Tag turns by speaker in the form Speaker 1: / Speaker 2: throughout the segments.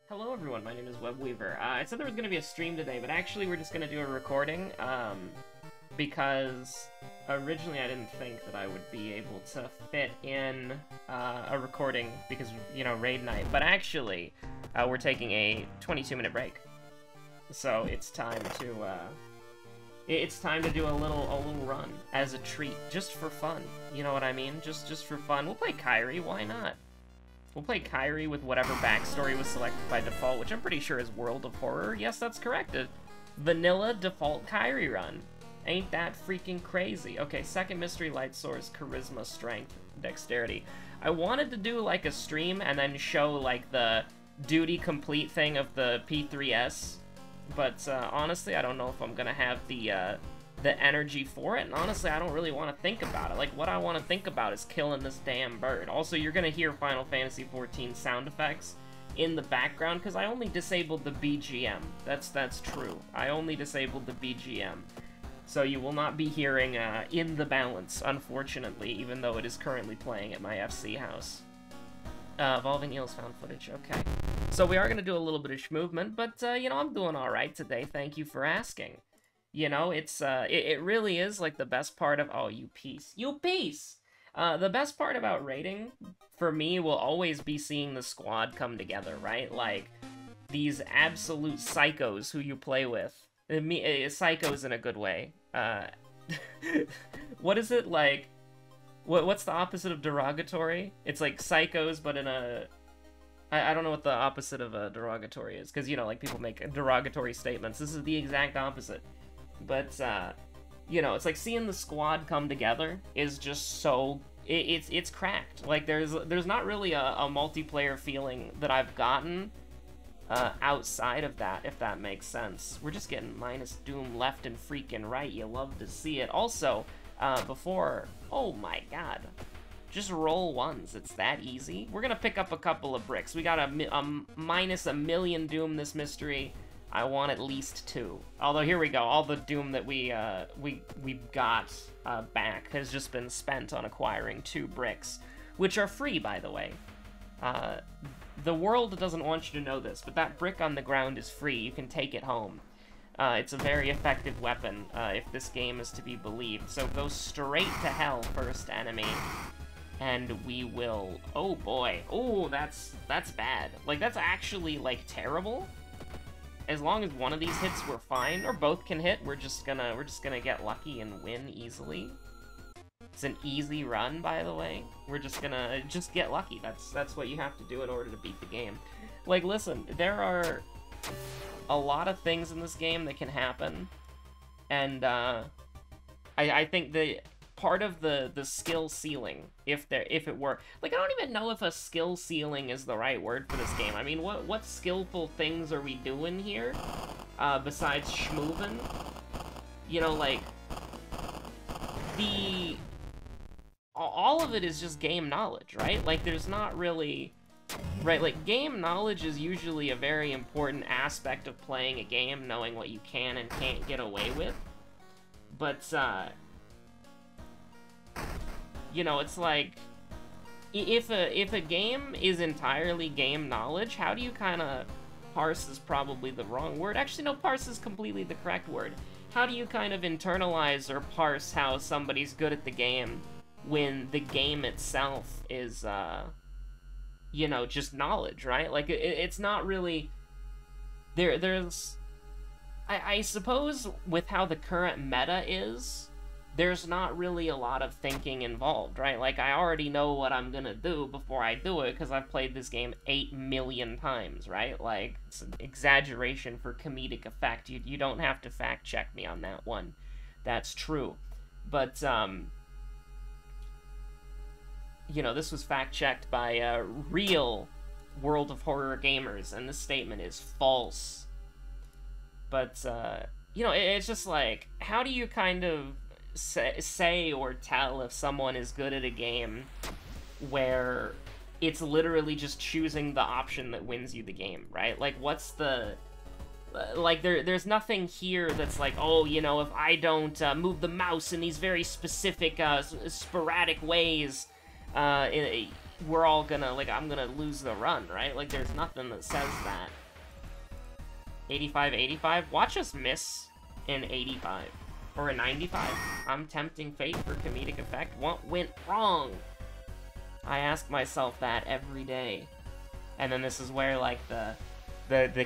Speaker 1: Hello everyone, my name is Webweaver. I said there was going to be a stream today, but actually we're just going to do a recording, because originally I didn't think that I would be able to fit in a recording because, you know, raid night, but actually we're taking a 22-minute break. So it's time to do a little run as a treat, just for fun. You know what I mean? Just for fun. We'll play Kyrie, why not? We'll play Kyrie with whatever backstory was selected by default, which I'm pretty sure is World of Horror. Yes, that's correct. A vanilla default Kyrie run. Ain't that freaking crazy? Okay, second mystery light source, charisma, strength, dexterity. I wanted to do like a stream and then show like the duty complete thing of the P3S, but honestly, I don't know if I'm gonna have the energy for it, and honestly, I don't really want to think about it. Like, what I want to think about is killing this damn bird. Also, you're gonna hear Final Fantasy XIV sound effects in the background, because I only disabled the BGM. That's true. I only disabled the BGM. So you will not be hearing In the Balance, unfortunately, even though it is currently playing at my FC house. Evolving Eels found footage, okay. So we are gonna do a little bit of movement, but, you know, I'm doing alright today, thank you for asking. You know, it really is, like, the best part of... Oh, you piece. You piece! The best part about raiding, for me, will always be seeing the squad come together, right? Like, these absolute psychos who you play with. Psychos in a good way. What is it, like... What's the opposite of derogatory? It's like psychos, but in a... I don't know what the opposite of a derogatory is, because, you know, like, people make derogatory statements. This is the exact opposite. But, you know, it's like seeing the squad come together is just so... It's cracked. Like, there's not really a multiplayer feeling that I've gotten outside of that, if that makes sense. We're just getting minus doom left and freaking right. You love to see it. Also, before... Oh my god. Just roll ones. It's that easy. We're gonna pick up a couple of bricks. We got a minus a million doom this mystery. I want at least 2. Although, here we go. All the doom that we got back has just been spent on acquiring 2 bricks, which are free, by the way. The world doesn't want you to know this, but that brick on the ground is free. You can take it home. It's a very effective weapon, if this game is to be believed. So go straight to hell, first enemy. And we will... Oh, boy. Oh, that's bad. Like, that's actually, like, terrible. As long as one of these hits, we're fine, or both can hit. We're just gonna get lucky and win easily. It's an easy run, by the way. We're just gonna get lucky. That's what you have to do in order to beat the game. Like, listen, there are a lot of things in this game that can happen, and I think the part of the skill ceiling, if it were, like, I don't even know if a skill ceiling is the right word for this game. I mean, what skillful things are we doing here, besides schmoovin'? You know, like, all of it is just game knowledge, right? Like, there's not really, right, like, game knowledge is usually a very important aspect of playing a game, knowing what you can and can't get away with, but, you know, it's like, if a game is entirely game knowledge, how do you kind of... Parse is probably the wrong word. Actually, no, parse is completely the correct word. How do you kind of internalize or parse how somebody's good at the game when the game itself is, you know, just knowledge, right? Like, it's not really... There's... I suppose with how the current meta is... There's not really a lot of thinking involved, right? Like, I already know what I'm gonna do before I do it, because I've played this game 8 million times, right? Like, it's an exaggeration for comedic effect. You don't have to fact-check me on that one. That's true. But, you know, this was fact-checked by, real World of Horror gamers, and this statement is false. But, you know, it's just like, how do you kind of say or tell if someone is good at a game where it's literally just choosing the option that wins you the game, right? Like, what's the... Like, there's nothing here that's like, oh, you know, if I don't move the mouse in these very specific, sporadic ways, we're all gonna, like, I'm gonna lose the run, right? Like, there's nothing that says that. 85, 85? Watch us miss in 85. Or a 95. I'm tempting fate for comedic effect. What went wrong? I ask myself that every day. And then this is where, like, the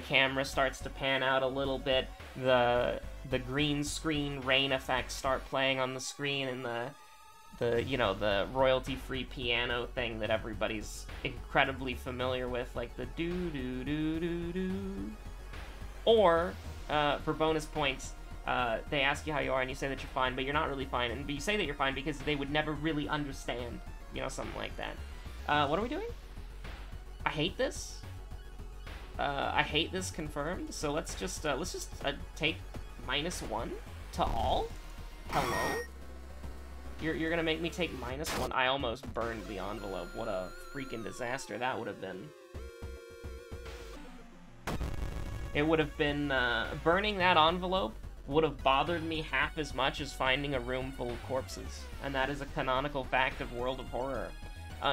Speaker 1: camera starts to pan out a little bit. The green screen rain effects start playing on the screen, and the you know, the royalty-free piano thing that everybody's incredibly familiar with, like the do-do-do-do-do. Or, for bonus points, they ask you how you are and you say that you're fine, but you're not really fine, but you say that you're fine because they would never really understand, you know, something like that. What are we doing? I hate this. I hate this confirmed, so let's just take -1 to all? Hello? You're gonna make me take -1? I almost burned the envelope. What a freaking disaster that would have been. It would have been, burning that envelope would have bothered me half as much as finding a room full of corpses. And that is a canonical fact of World of Horror.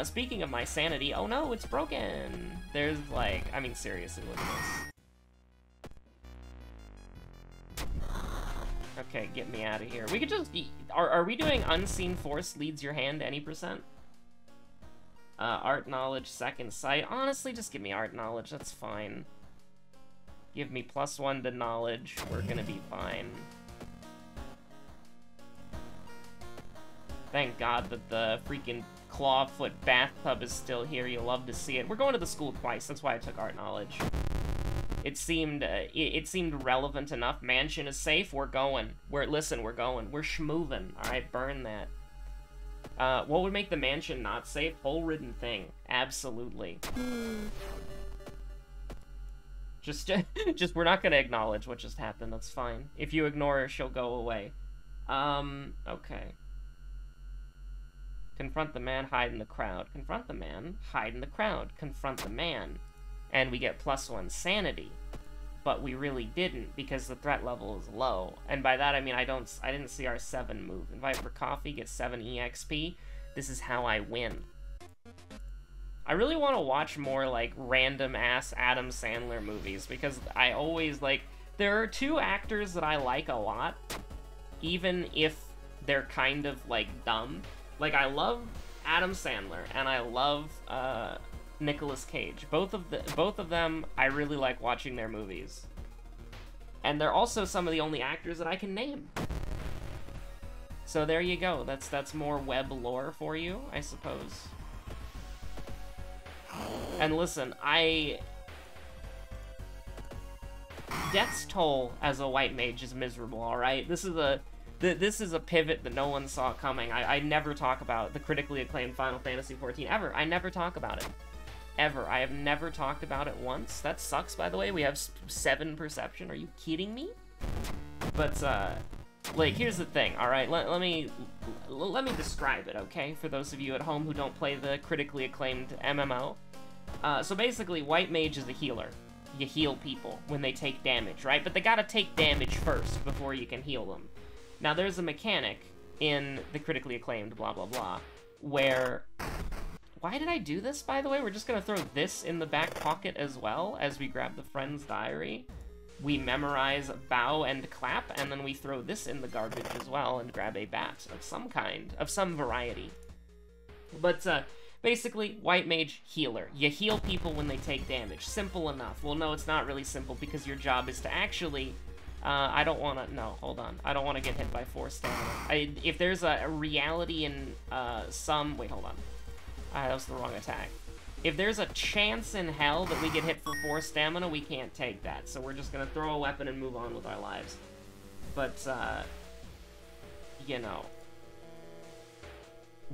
Speaker 1: Speaking of my sanity, oh no, it's broken! There's, like, I mean, seriously, look at this. Okay, get me out of here. We could just, are we doing Unseen Force leads your hand any %? Art Knowledge, Second Sight. Honestly, just give me Art Knowledge, that's fine. Give me +1 to Knowledge, we're gonna be fine. Thank God that the freaking Clawfoot bathtub is still here. You'll love to see it. We're going to the school twice. That's why I took Art Knowledge. It seemed it seemed relevant enough. Mansion is safe. We're going. Listen, we're going. We're schmoovin'. All right, burn that. What would make the mansion not safe? Hole-ridden thing. Absolutely. Just we're not gonna acknowledge what just happened. That's fine. If you ignore her, she'll go away. Okay. Confront the man, hide in the crowd. Confront the man, hide in the crowd. Confront the man. And we get +1 sanity. But we really didn't, because the threat level is low. And by that I mean I didn't see our 7 move. Invite for coffee, get 7 EXP. This is how I win. I really want to watch more, like, random-ass Adam Sandler movies, because I always, like, there are 2 actors that I like a lot, even if they're kind of, like, dumb. Like, I love Adam Sandler, and I love, Nicolas Cage. Both of them, I really like watching their movies. And they're also some of the only actors that I can name. So there you go. That's more web lore for you, I suppose. And listen, Death's Toll as a white mage is miserable, alright? This is a pivot that no one saw coming. I never talk about the critically acclaimed Final Fantasy XIV, ever. I never talk about it. Ever. I have never talked about it once. That sucks, by the way. We have 7 perception. Are you kidding me? But, like, here's the thing, alright? Let me describe it, okay? For those of you at home who don't play the critically acclaimed MMO. So basically, white mage is a healer. You heal people when they take damage, right? But they gotta take damage first before you can heal them. Now, there's a mechanic in the critically acclaimed blah blah blah, where... Why did I do this, by the way? We're just gonna throw this in the back pocket as well, as we grab the friend's diary. We memorize bow and clap, and then we throw this in the garbage as well and grab a bat of some kind, of some variety. But, basically, white mage, healer. You heal people when they take damage. Simple enough. Well, no, it's not really simple, because your job is to actually... I don't want to... No, hold on. I don't want to get hit by 4 stamina. If there's a reality in, some... Wait, hold on. That was the wrong attack. If there's a chance in hell that we get hit for 4 stamina, we can't take that. So we're just gonna throw a weapon and move on with our lives. But, you know...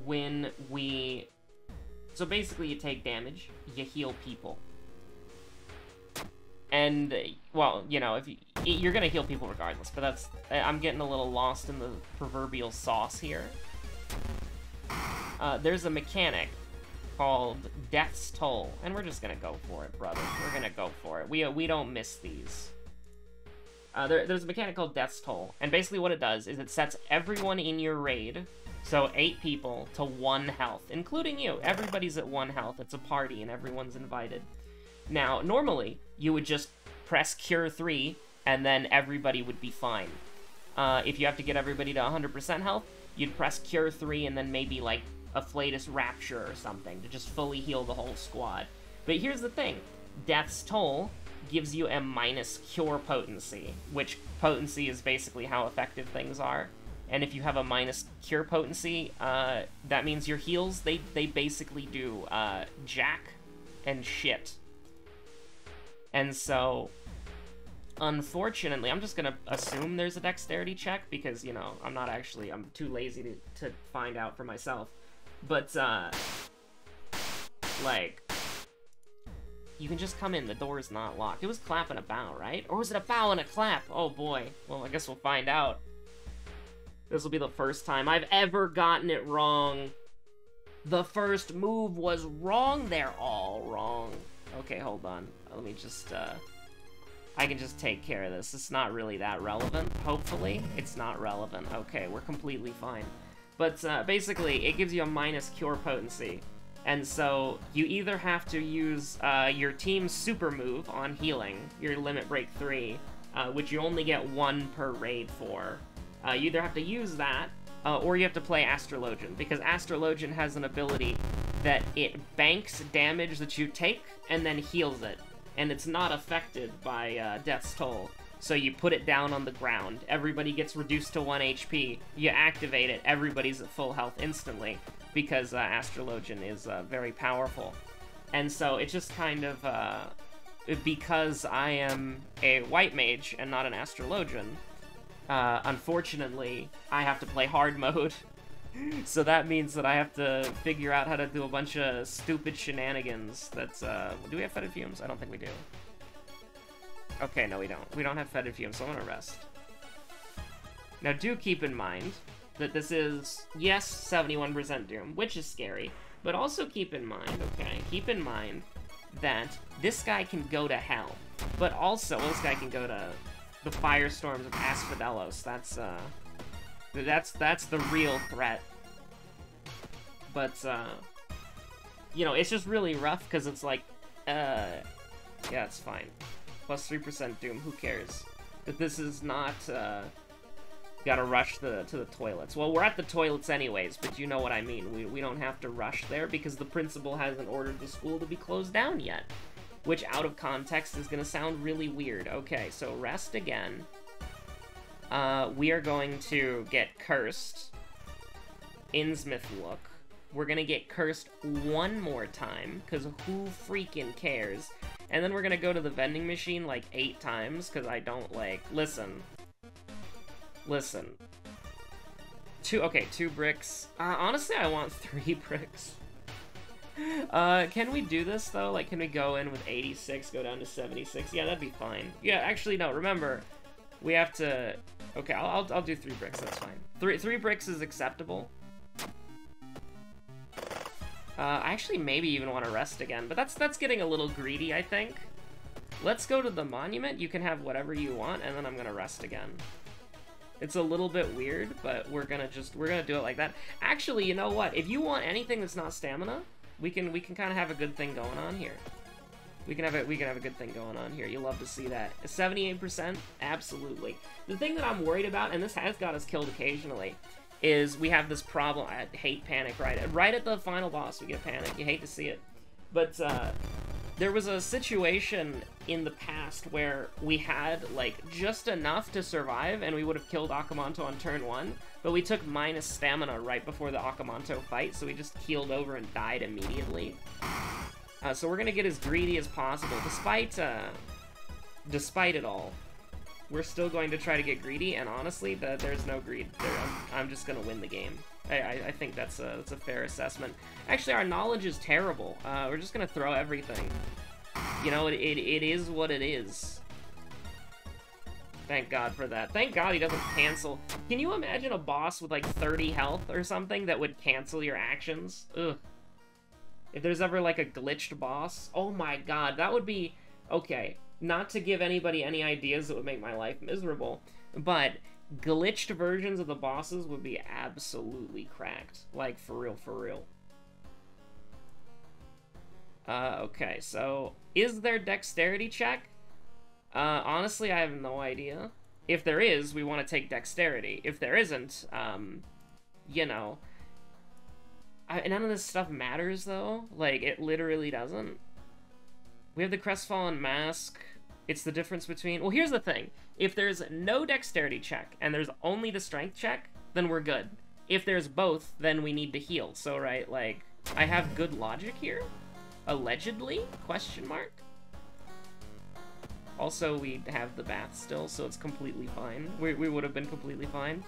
Speaker 1: When we... So basically you take damage, you heal people. And, well, you know, you're gonna heal people regardless, but that's... I'm getting a little lost in the proverbial sauce here. There's a mechanic called Death's Toll, and we're just gonna go for it, brother. We're gonna go for it. We don't miss these. there's a mechanic called Death's Toll, and basically what it does is it sets everyone in your raid, so 8 people, to 1 health, including you. Everybody's at 1 health. It's a party, and everyone's invited. Now, normally, you would just press Cure 3, and then everybody would be fine. If you have to get everybody to 100% health, you'd press Cure 3, and then maybe, like, Afflatus Rapture or something to just fully heal the whole squad. But here's the thing. Death's Toll gives you a minus cure potency, which potency is basically how effective things are. And if you have a minus cure potency, that means your heals, they basically do jack and shit. And so, unfortunately, I'm just gonna assume there's a dexterity check because, you know, I'm too lazy to find out for myself. But, like, you can just come in, the door is not locked. It was clap and a bow, right? Or was it a bow and a clap? Oh boy. Well, I guess we'll find out. This will be the first time I've ever gotten it wrong. The first move was wrong. They're all wrong. Okay, hold on. Let me just, I can just take care of this. It's not really that relevant, hopefully. It's not relevant. Okay, we're completely fine. But, basically, it gives you a minus cure potency. And so, you either have to use your team's super move on healing, your Limit Break 3, which you only get 1 per raid for. You either have to use that, or you have to play Astrologian, because Astrologian has an ability that it banks damage that you take, and then heals it. And it's not affected by Death's Toll. So you put it down on the ground, everybody gets reduced to 1 HP, you activate it, everybody's at full health instantly, because Astrologian is very powerful. And so it's just kind of, because I am a white mage and not an Astrologian, unfortunately, I have to play hard mode. So that means that I have to figure out how to do a bunch of stupid shenanigans. That's, do we have fetid fumes? I don't think we do. Okay, no we don't. We don't have fetid fumes, so I'm gonna rest. Now do keep in mind that this is, yes, 71% Doom, which is scary, but also keep in mind, okay, keep in mind that this guy can go to hell, but also this guy can go to the firestorms of Asphodelos. That's the real threat. But, you know, it's just really rough, because it's like, yeah, it's fine. Plus 3% Doom, who cares? But this is not, gotta rush to the toilets. Well, we're at the toilets anyways, but you know what I mean. We don't have to rush there, because the principal hasn't ordered the school to be closed down yet. Which, out of context, is gonna sound really weird. Okay, so rest again. We are going to get cursed. Innsmouth look. We're gonna get cursed 1 more time, because who freaking cares? And then we're gonna go to the vending machine like 8 times, because I don't like... Listen. 2 bricks. Honestly, I want 3 bricks. Can we do this, though? Like, can we go in with 86, go down to 76? Yeah, that'd be fine. Yeah, actually, no, remember, we have to... Okay, I'll do 3 bricks, that's fine. 3 bricks is acceptable. I actually maybe even want to rest again, but that's getting a little greedy, I think. Let's go to the monument. You can have whatever you want, and then I'm gonna rest again. It's a little bit weird, but we're gonna do it like that. Actually, you know what? If you want anything that's not stamina, we can kind of have a good thing going on here. We can have a good thing going on here. You'll love to see that. 78%, absolutely. The thing that I'm worried about, and this has got us killed occasionally, is we have this problem. I hate panic right at the final boss. We get panic. You hate to see it, but there was a situation in the past where we had like just enough to survive, and we would have killed Akamanto on turn 1, but we took minus stamina right before the Akamanto fight, so we just keeled over and died immediately. So we're gonna get as greedy as possible, despite it all. We're still going to try to get greedy, and honestly, there's no greed. I'm just gonna win the game. I think that's a fair assessment. Actually, our knowledge is terrible. We're just gonna throw everything. You know, it is what it is. Thank God for that. Thank God he doesn't cancel. Can you imagine a boss with like 30 health or something that would cancel your actions? Ugh. If there's ever like a glitched boss, oh my God, that would be... Okay, not to give anybody any ideas that would make my life miserable, but glitched versions of the bosses would be absolutely cracked. Like, for real, for real. Okay, so, is there dexterity check? Honestly, I have no idea. If there is, we want to take dexterity. If there isn't, you know... none of this stuff matters, though. Like, it literally doesn't. We have the Crestfallen Mask. It's the difference between... Well, here's the thing. If there's no dexterity check, and there's only the strength check, then we're good. If there's both, then we need to heal. So, right, like, I have good logic here? Allegedly? Question mark? Also, we have the bath still, so it's completely fine. We would have been completely fine.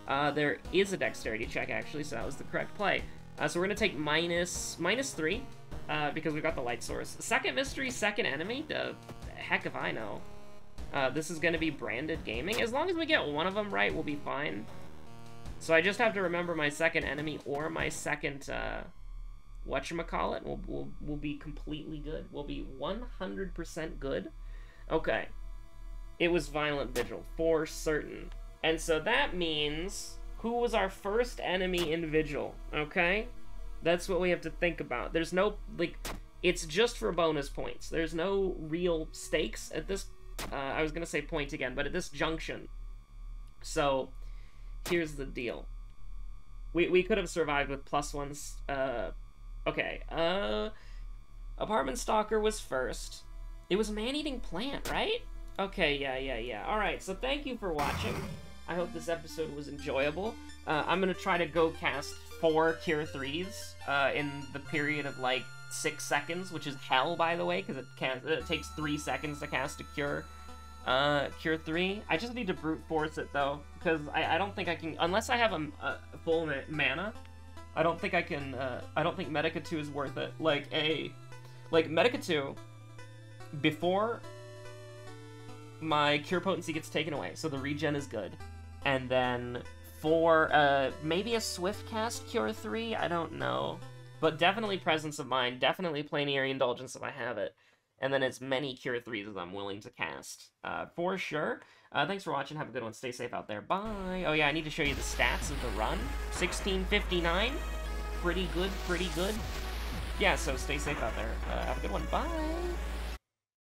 Speaker 1: There is a dexterity check, actually, so that was the correct play. So we're going to take -3, because we've got the light source. Second mystery, second enemy? The heck if I know. This is going to be branded gaming. As long as we get one of them right, we'll be fine. So I just have to remember my second enemy or my second, whatchamacallit. We'll be completely good. We'll be 100% good. Okay. It was Violent Vigil, for certain. And so that means... Who was our first enemy in Vigil, okay? That's what we have to think about. There's no, like, it's just for bonus points. There's no real stakes at this, I was gonna say point again, but at this junction. So, here's the deal. We could have survived with +1s, okay, Apartment Stalker was first. It was Man-Eating Plant, right? Okay, yeah. Alright, so thank you for watching. I hope this episode was enjoyable. I'm gonna try to go cast 4 Cure 3s in the period of like 6 seconds, which is hell, by the way, because it takes 3 seconds to cast a Cure 3. I just need to brute force it though, because I don't think I can, unless I have a full mana. I don't think I can. I don't think Medica 2 is worth it. Like Medica 2 before my Cure Potency gets taken away, so the regen is good. And then for maybe a Swift Cast Cure 3, I don't know. But definitely Presence of Mind, definitely Planetary Indulgence if I have it. And then as many Cure 3s as I'm willing to cast, for sure. Thanks for watching, have a good one, stay safe out there, bye! Oh yeah, I need to show you the stats of the run. 1659, pretty good. Yeah, so stay safe out there, have a good one, bye!